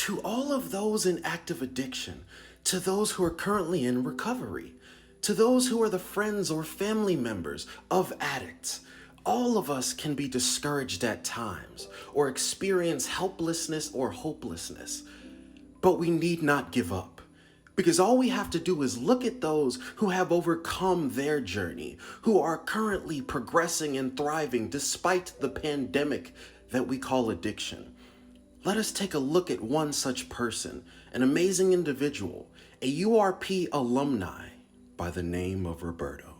To all of those in active addiction, to those who are currently in recovery, to those who are the friends or family members of addicts, all of us can be discouraged at times or experience helplessness or hopelessness. But we need not give up, because all we have to do is look at those who have overcome their journey, who are currently progressing and thriving despite the pandemic that we call addiction. Let us take a look at one such person, an amazing individual, a URP alumni by the name of Roberto.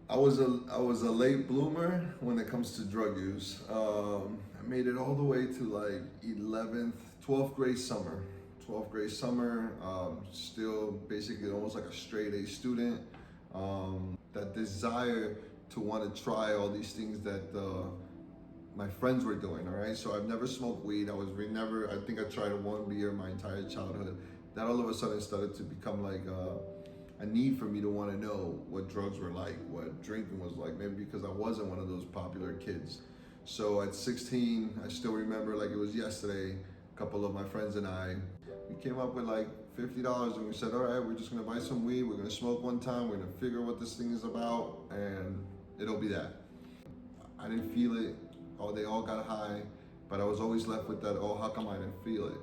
I was a late bloomer when it comes to drug use. I made it all the way to like 12th grade summer. 12th grade summer, still basically almost like a straight A student. That desire to want to try all these things that my friends were doing, all right? So I've never smoked weed. I think I tried one beer my entire childhood. That all of a sudden started to become like a need for me to want to know what drugs were like, what drinking was like, maybe because I wasn't one of those popular kids. So at 16, I still remember like it was yesterday, a couple of my friends and I, we came up with like $50 and we said, all right, we're just gonna buy some weed, we're gonna smoke one time, we're gonna figure what this thing is about, and it'll be that. I didn't feel it. Oh, they all got high, but I was always left with that, oh, how come I didn't feel it?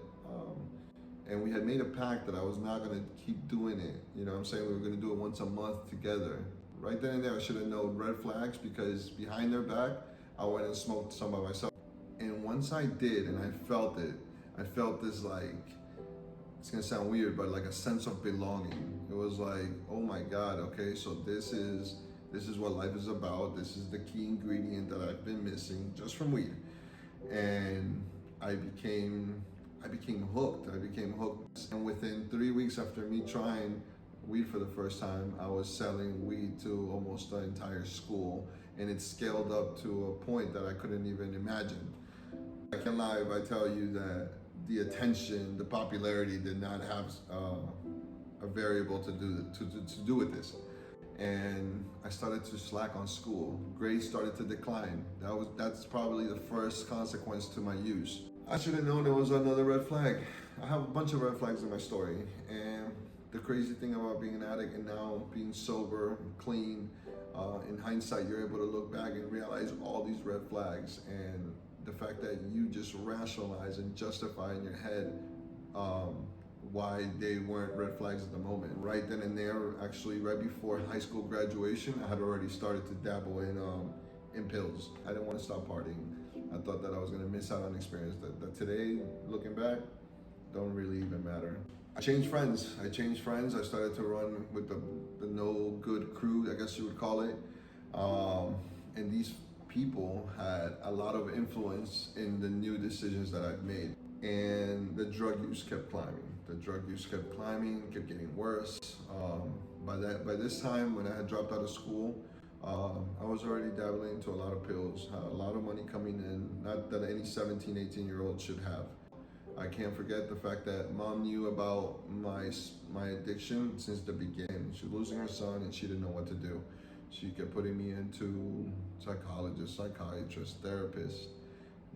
And we had made a pact that I was not gonna keep doing it. You know what I'm saying? We were gonna do it once a month together. Right then and there, I should have known red flags, because behind their back, I went and smoked some by myself. And once I did, and I felt it, I felt this like, it's gonna sound weird, but like a sense of belonging. It was like, oh my God, okay, so this is what life is about. This is the key ingredient that I've been missing just from weed. And I became hooked. And within 3 weeks after me trying weed for the first time, I was selling weed to almost the entire school, and it scaled up to a point that I couldn't even imagine. I can't lie if I tell you that the attention, the popularity did not have a variable to do with this. And I started to slack on school. Grades started to decline. That's probably the first consequence to my use. I should have known it was another red flag. I have a bunch of red flags in my story. And the crazy thing about being an addict and now being sober and clean, in hindsight, you're able to look back and realize all these red flags, and the fact that you just rationalize and justify in your head why they weren't red flags at the moment. Right then and there, actually right before high school graduation, I had already started to dabble in pills. I didn't want to stop partying. I thought that I was gonna miss out on experience that today, looking back, don't really even matter. I changed friends. I started to run with the no good crew, I guess you would call it. And these people had a lot of influence in the new decisions that I've made. And the drug use kept climbing. Kept getting worse. By this time, when I had dropped out of school, I was already dabbling into a lot of pills, had a lot of money coming in, not that any 17, 18-year-old should have. I can't forget the fact that mom knew about my addiction since the beginning. She was losing her son and she didn't know what to do. She kept putting me into psychologists, psychiatrists, therapists.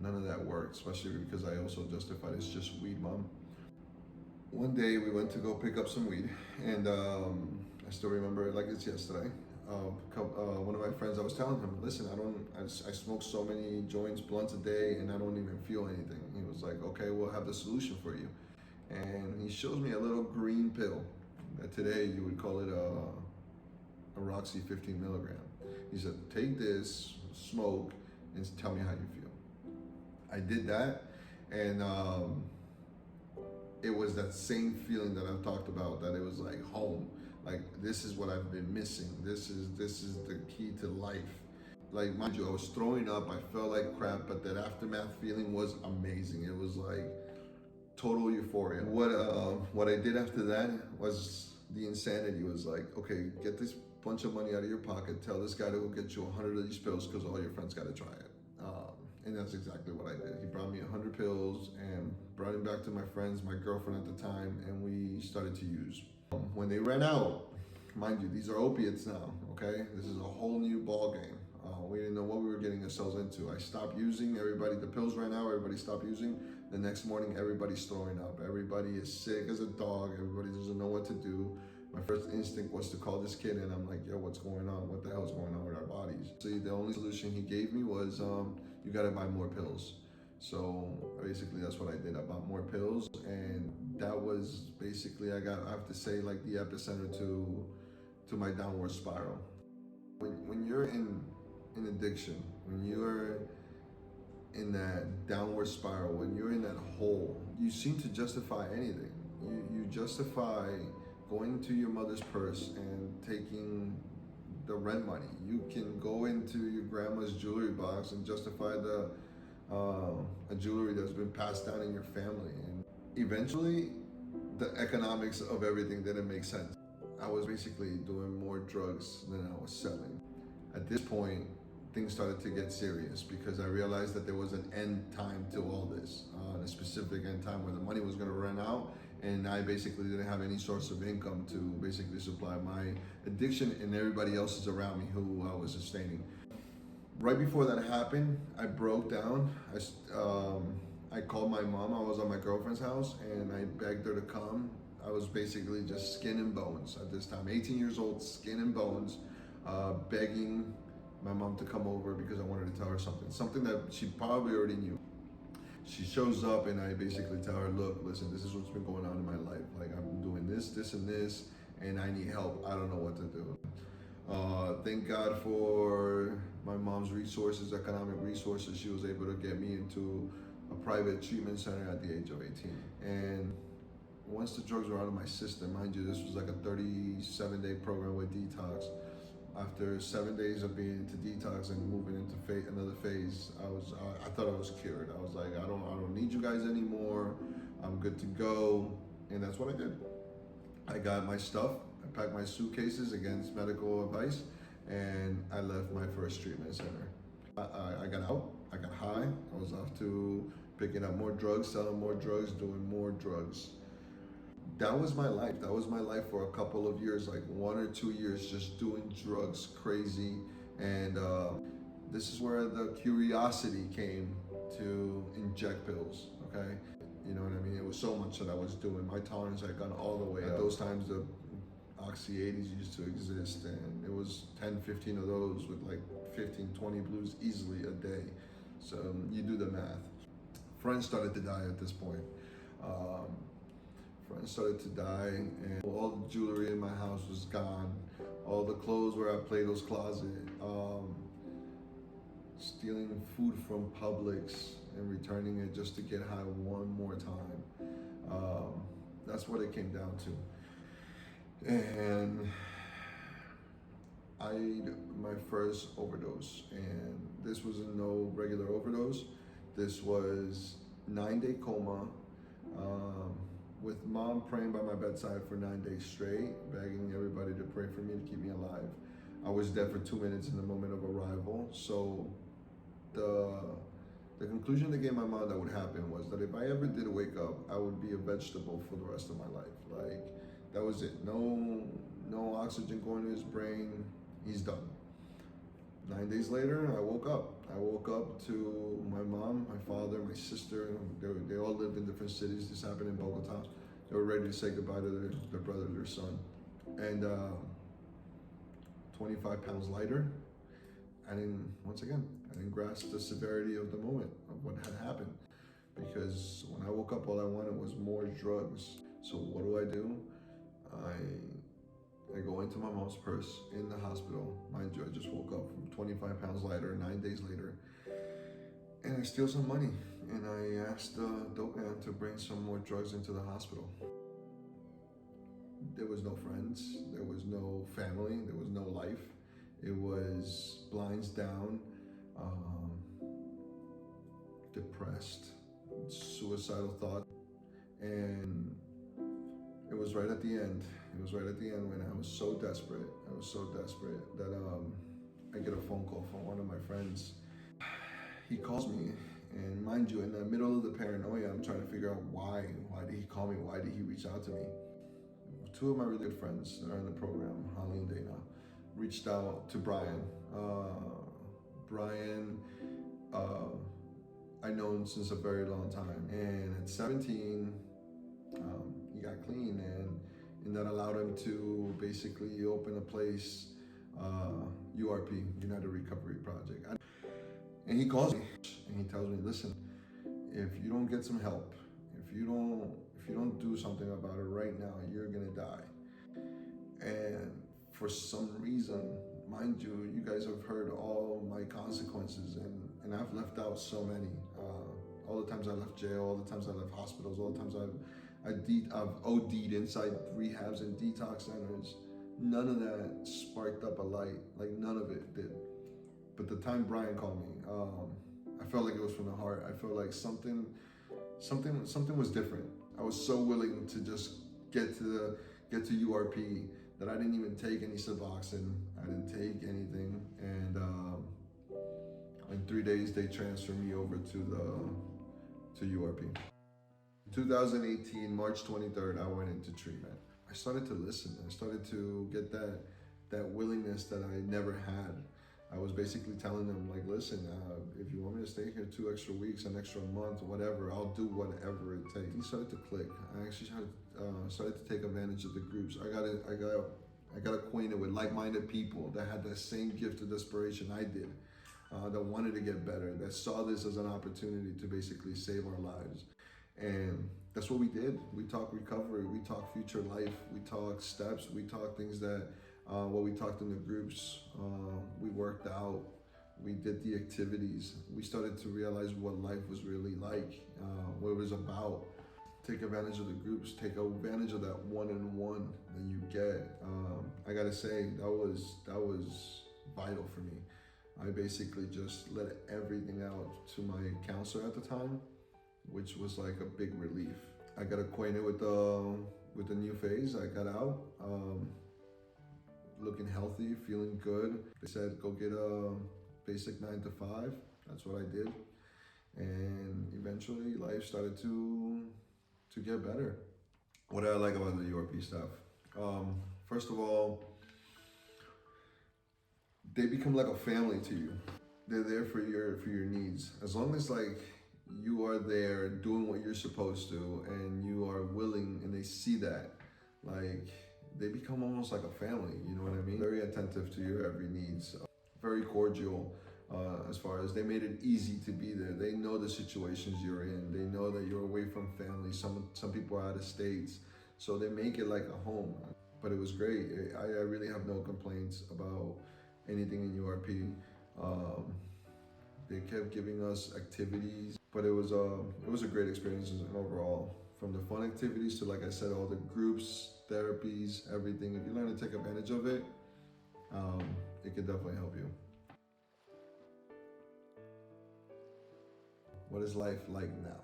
None of that worked, especially because I also justified it's just weed, mom. One day we went to go pick up some weed, and I still remember it like it's yesterday. One of my friends, I was telling him, listen, I smoke so many joints, blunts a day, and I don't even feel anything. He was like, okay, we'll have the solution for you. And he shows me a little green pill that today you would call it a Roxy 15 milligram. He said, take this, smoke, and tell me how you feel. I did that, and it was that same feeling that I've talked about, that it was like home. Like, this is what I've been missing. This is the key to life. Like, mind you, I was throwing up, I felt like crap, but that aftermath feeling was amazing. It was like total euphoria. What I did after that was the insanity. Was like, okay, get this bunch of money out of your pocket, tell this guy to go get you 100 of these pills because all your friends got to try it. And that's exactly what I did. He brought me 100 pills and brought him back to my friends, my girlfriend at the time, and we started to use. When they ran out, mind you, these are opiates now, okay? This is a whole new ball game. We didn't know what we were getting ourselves into. I stopped using, the pills ran out, everybody stopped using. The next morning, everybody's throwing up. Everybody is sick as a dog. Everybody doesn't know what to do. My first instinct was to call this kid, and I'm like, yo, what's going on? What the hell's going on with our bodies? So the only solution he gave me was, you gotta buy more pills. So basically that's what I did. I bought more pills, and that was basically, I have to say, like the epicenter to my downward spiral. When you're in addiction, when you're in that downward spiral, when you're in that hole, you seem to justify anything. You justify going to your mother's purse and taking the rent money. You can go into your grandma's jewelry box and justify a jewelry that's been passed down in your family. And eventually, the economics of everything didn't make sense. I was basically doing more drugs than I was selling. At this point, things started to get serious because I realized that there was an end time to all this, a specific end time where the money was going to run out, and I basically didn't have any source of income to basically supply my addiction and everybody else's around me who I was sustaining. Right before that happened, I broke down. I called my mom. I was at my girlfriend's house and I begged her to come. I was basically just skin and bones at this time, 18 years old, skin and bones, begging my mom to come over because I wanted to tell her something that she probably already knew. She shows up and I basically tell her, look, listen, this is what's been going on in my life. Like, I'm doing this, and this, and I need help. I don't know what to do. Thank God for my mom's resources, economic resources. She was able to get me into a private treatment center at the age of 18. And once the drugs were out of my system, mind you, this was like a 37-day program with detox. After 7 days of being into detox and moving into another phase, I thought I was cured. I was like, I don't need you guys anymore. I'm good to go. And that's what I did. I got my stuff. I packed my suitcases against medical advice, and I left my first treatment center. I got out. I got high. I was off to picking up more drugs, selling more drugs, doing more drugs. That was my life. That was my life for a couple of years, like 1 or 2 years, just doing drugs crazy. And this is where the curiosity came to inject pills, okay? You know what I mean? It was so much that I was doing. My tolerance had gone all the way up. At those times, the Oxy 80s used to exist, and it was 10, 15 of those with like 15, 20 blues easily a day. So you do the math. Friends started to die at this point. Friends started to die, and all the jewelry in my house was gone. All the clothes were at Plato's Closet. Stealing food from Publix and returning it just to get high one more time. That's what it came down to. And I had my first overdose, and this wasn't no regular overdose. This was 9-day coma, with mom praying by my bedside for 9 days straight, begging everybody to pray for me to keep me alive. I was dead for 2 minutes in the moment of arrival. So the conclusion they gave my mom that would happen was that if I ever did wake up, I would be a vegetable for the rest of my life. Like, that was it. No oxygen going to his brain. He's done. 9 days later, I woke up. I woke up to my mom, my father, my sister. They all lived in different cities. This happened in Bogota. They were ready to say goodbye to their brother, their son. And 25 pounds lighter. I didn't grasp the severity of the moment of what had happened. Because when I woke up, all I wanted was more drugs. So what do? I go into my mom's purse in the hospital. Mind you, I just woke up from 25 pounds lighter, 9 days later. And I steal some money. And I asked the dope man to bring some more drugs into the hospital. There was no friends. There was no family. There was no life. It was blinds down, depressed, suicidal thought. And it was right at the end. It was right at the end when I was so desperate. That I get a phone call from one of my friends. He calls me, and mind you, in the middle of the paranoia, I'm trying to figure out why. Why did he call me? Why did he reach out to me? Two of my really good friends that are in the program, Holly and Dana, reached out to Brian. Brian, I known since a very long time. And at 17, he got clean, and that allowed him to basically open a place, URP, United Recovery Project. And he calls me and he tells me, listen, if you don't get some help, if you don't do something about it right now, you're gonna die. And for some reason, mind you, you guys have heard all my consequences, and I've left out so many. All the times I left jail, all the times I left hospitals, all the times I've OD'd inside rehabs and detox centers. None of that sparked up a light, like none of it did. But the time Brian called me, I felt like it was from the heart. I felt like something was different. I was so willing to just get to URP that I didn't even take any Suboxone. I didn't take anything, and in 3 days they transferred me over to URP. 2018, March 23rd, I went into treatment. I started to listen. I started to get that willingness that I never had. I was basically telling them, like, listen, if you want me to stay here 2 extra weeks, an extra month, whatever, I'll do whatever it takes. He started to click. I actually started to take advantage of the groups. I got acquainted with like-minded people that had that same gift of desperation I did, that wanted to get better, that saw this as an opportunity to basically save our lives. And that's what we did. We talked recovery, we talked future life, we talked steps, we talked things that, what we talked in the groups, we worked out, we did the activities. We started to realize what life was really like, what it was about. Take advantage of the groups, take advantage of that one-on-one that you get. I gotta say, that was vital for me. I basically just let everything out to my counselor at the time, which was like a big relief. I got acquainted with the new phase. I got out, looking healthy, feeling good. They said, go get a basic 9 to 5. That's what I did. And eventually life started to get better. What do I like about the URP staff? First of all, they become like a family to you. They're there for your needs. As long as like you are there doing what you're supposed to, and you are willing, and they see that, like, they become almost like a family, you know what I mean? Very attentive to your every needs, very cordial, as far as they made it easy to be there. They know the situations you're in. They know that you're away from family. Some people are out of states, so they make it like a home. But it was great. I really have no complaints about anything in URP. They kept giving us activities, but it was a great experience overall. From the fun activities to, like I said, all the groups, therapies, everything. If you learn to take advantage of it, it can definitely help you. What is life like now?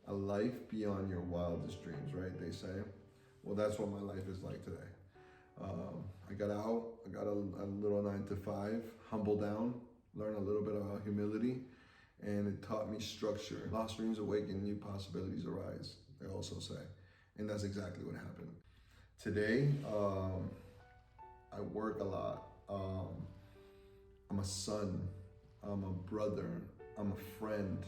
A life beyond your wildest dreams, right? They say. Well, that's what my life is like today. I got out, I got a little 9 to 5, humble down, learn a little bit about humility, and it taught me structure. Lost dreams awaken, new possibilities arise, they also say. And that's exactly what happened. Today, I work a lot. I'm a son, I'm a brother, I'm a friend,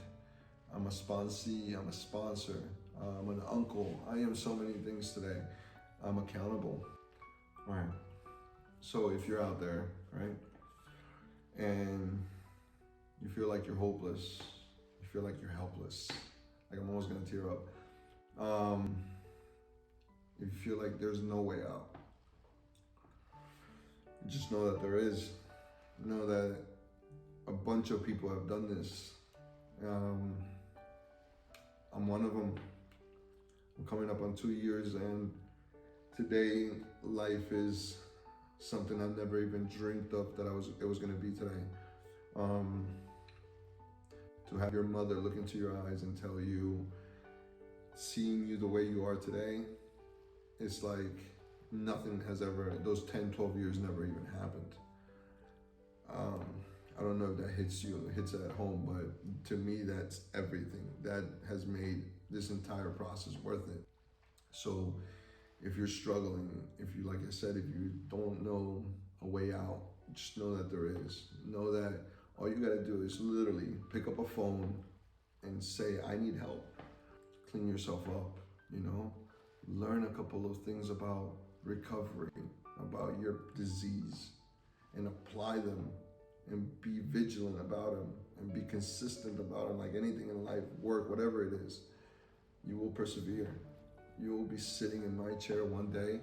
I'm a sponsee, I'm a sponsor, I'm an uncle. I am so many things today. I'm accountable. All right. So if you're out there, right, and you feel like you're hopeless, you feel like you're helpless, like I'm almost gonna tear up. If you feel like there's no way out, just know that there is. Know that a bunch of people have done this. I'm one of them. I'm coming up on 2 years, and today life is something I've never even dreamed of that it was gonna be today. To have your mother look into your eyes and tell you, seeing you the way you are today, it's like nothing has ever, those 10, 12 years never even happened. I don't know if that hits it at home, but to me, that's everything. That has made this entire process worth it. So if you're struggling, if you, like I said, if you don't know a way out, just know that there is. Know that all you gotta do is literally pick up a phone, and say, I need help. Clean yourself up, learn a couple of things about recovery, about your disease, and apply them and be vigilant about them and be consistent about them. Like anything in life, work, whatever it is, you will persevere. You will be sitting in my chair one day,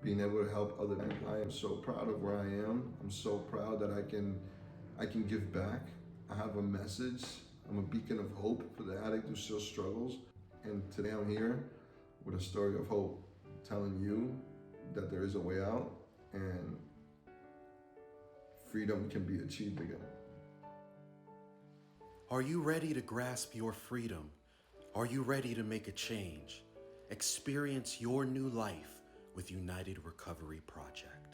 being able to help other people. I am so proud of where I am. I'm so proud that I can give back. I have a message. I'm a beacon of hope for the addict who still struggles. And today I'm here with a story of hope, telling you that there is a way out and freedom can be achieved again. Are you ready to grasp your freedom? Are you ready to make a change? Experience your new life with United Recovery Project.